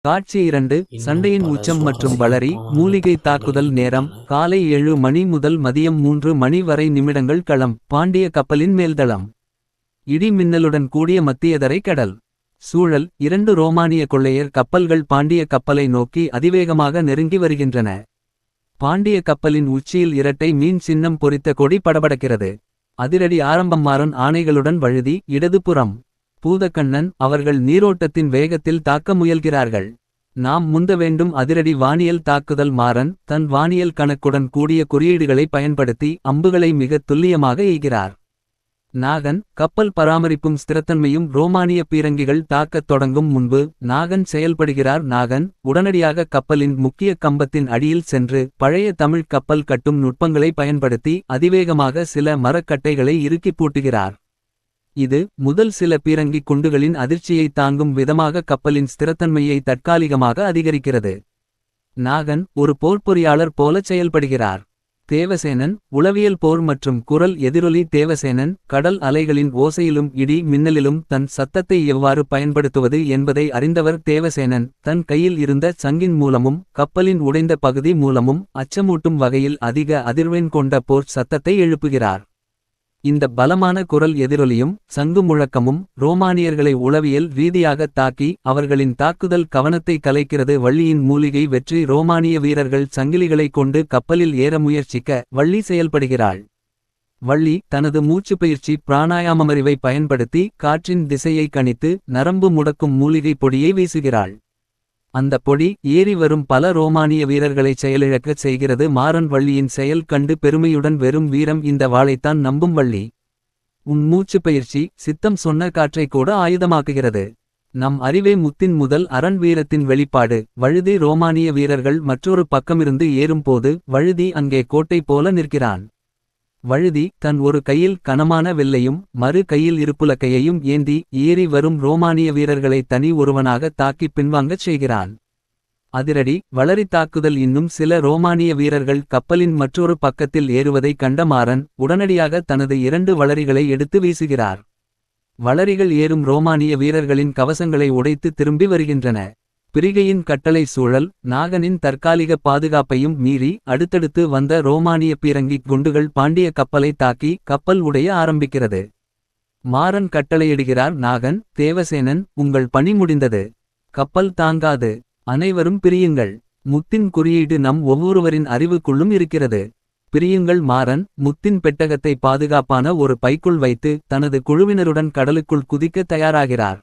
காட்சி 2. இன்னும் சண்டையின் பல உச்சம் மற்றும் வளரி. சுவாரஸ்யமான மூலிகை கதைகள் தாக்குதல் நேரம் இருக்கின்றன. காலை 7 மணி முதல் மதியம் 3 மணி வரை நிமிடங்கள். களம் பாண்டிய கப்பலின் மேல்தளம். இடி மின்னலுடன் கூடிய மத்தியதரை கடல். சூழல் 2 ரோமானிய கொள்ளையர் கப்பல்கள் பாண்டிய கப்பலை நோக்கி அதிவேகமாக நெருங்கி வருகின்றன. பாண்டிய கப்பலின் உச்சியில் இரட்டை மீன் சின்னம் பொறித்த கொடி படபடக்கிறது. அதிரடி ஆரம்பம். மாறன் ஆணைகளுடன் வழுதி இடதுபுறம். பூதக்கண்ணன் அவர்கள் நீரோட்டத்தின் வேகத்தில் தாக்க முயல்கிறார்கள். நாம் முந்த வேண்டும். அதிரடி வானியல் தாக்குதல். மாறன் தன் வானியல் கணக்குடன் கூடிய குறியீடுகளை பயன்படுத்தி அம்புகளை மிகத் துல்லியமாக எய்கிறார். நாகன் கப்பல் பராமரிப்பும் ஸ்திரத்தன்மையும். ரோமானிய பீரங்கிகள் தாக்கத் தொடங்கும் முன்பு நாகன் செயல்படுகிறார். நாகன் உடனடியாக கப்பலின் முக்கிய கம்பத்தின் அடியில் சென்று பழைய தமிழ் கப்பல் கட்டும் நுட்பங்களை பயன்படுத்தி அதிவேகமாக சில மரக்கட்டைகளை இறுக்கிப் பூட்டுகிறார். இது முதல் சில பீரங்கி குண்டுகளின் அதிர்ச்சியை தாங்கும் விதமாக கப்பலின் ஸ்திரத்தன்மையை தற்காலிகமாக அதிகரிக்கிறது. நாகன் ஒரு போர்ப்பொறியாளர் போலச் செயல்படுகிறார். தேவசேனன் உளவியல் போர் மற்றும் குரல் எதிரொலி. தேவசேனன் கடல் அலைகளின் ஓசையிலும் இடி மின்னலிலும் தன் சத்தத்தை எவ்வாறு பயன்படுத்துவது என்பதை அறிந்தவர். தேவசேனன் தன் கையில் இருந்த சங்கின் மூலமும் கப்பலின் உடைந்த பகுதி மூலமும் அச்சமூட்டும் வகையில் அதிக அதிர்வெண் கொண்ட போர் சத்தத்தை எழுப்புகிறார். இந்த பலமான குரல் எதிரொலியும் சங்கு முழக்கமும் ரோமானியர்களை உளவியல் ரீதியாக தாக்கி அவர்களின் தாக்குதல் கவனத்தை கலைக்கிறது. வள்ளியின் மூலிகை வெற்றி. ரோமானிய வீரர்கள் சங்கிலிகளை கொண்டு கப்பலில் ஏற முயற்சிக்க வள்ளி செயல்படுகிறாள். வள்ளி தனது மூச்சுப்பயிற்சி பிராணாயாமமறிவை பயன்படுத்தி காற்றின் திசையை கணித்து நரம்பு முடக்கும் மூலிகை பொடியை வீசுகிறாள். அந்த பொடி ஏறி வரும் பல ரோமானிய வீரர்களைச் செயலிழக்கச் செய்கிறது. மாறன் வள்ளியின் செயல் கண்டு பெருமையுடன் வெறும் வீரம் இந்த வாளைத்தான் நம்பும் வள்ளி. உன் மூச்சு பயிற்சி சித்தம் சொன்ன காற்றை கூட ஆயுதமாக்குகிறது. நம் அறிவே முத்தின் முதல் அரண் வீரத்தின் வெளிப்பாடு. வழுதி ரோமானிய வீரர்கள் மற்றொரு பக்கமிருந்து ஏறும்போது வழுதி அங்கே கோட்டை போல நிற்கிறான். வழுதி தன் ஒரு கையில் கனமான வெள்ளையும் மறு கையில் இருப்புலக்கையையும் ஏந்தி ஏறி வரும் ரோமானிய வீரர்களை தனி ஒருவனாக தாக்கி பின்வாங்கச் செய்கிறான். அதிரடி வளரி தாக்குதல். இன்னும் சில ரோமானிய வீரர்கள் கப்பலின் மற்றொரு பக்கத்தில் ஏறுவதை கண்ட மாறன் உடனடியாக தனது 2 வளரிகளை எடுத்து வீசுகிறார். வளரிகள் ஏறும் ரோமானிய வீரர்களின் கவசங்களை உடைத்து திரும்பி வருகின்றன. பிரிகையின் கட்டளை. சூழல் நாகனின் தற்காலிக பாதுகாப்பையும் மீறி அடுத்தடுத்து வந்த ரோமானிய பீரங்கி குண்டுகள் பாண்டிய கப்பலை தாக்கி கப்பல் உடைய ஆரம்பிக்கிறது. மாறன் கட்டளையிடுகிறார். நாகன் தேவசேனன் உங்கள் பணி முடிந்தது. கப்பல் தாங்காது. அனைவரும் பிரியுங்கள். முத்தின் குறியீடு நம் ஒவ்வொருவரின் அறிவுக்குள்ளும் இருக்கிறது. பிரியுங்கள். மாறன் முத்தின் பெட்டகத்தை பாதுகாப்பான ஒரு பைக்குள் வைத்து தனது குழுவினருடன் கடலுக்குள் குதிக்க தயாராகிறார்.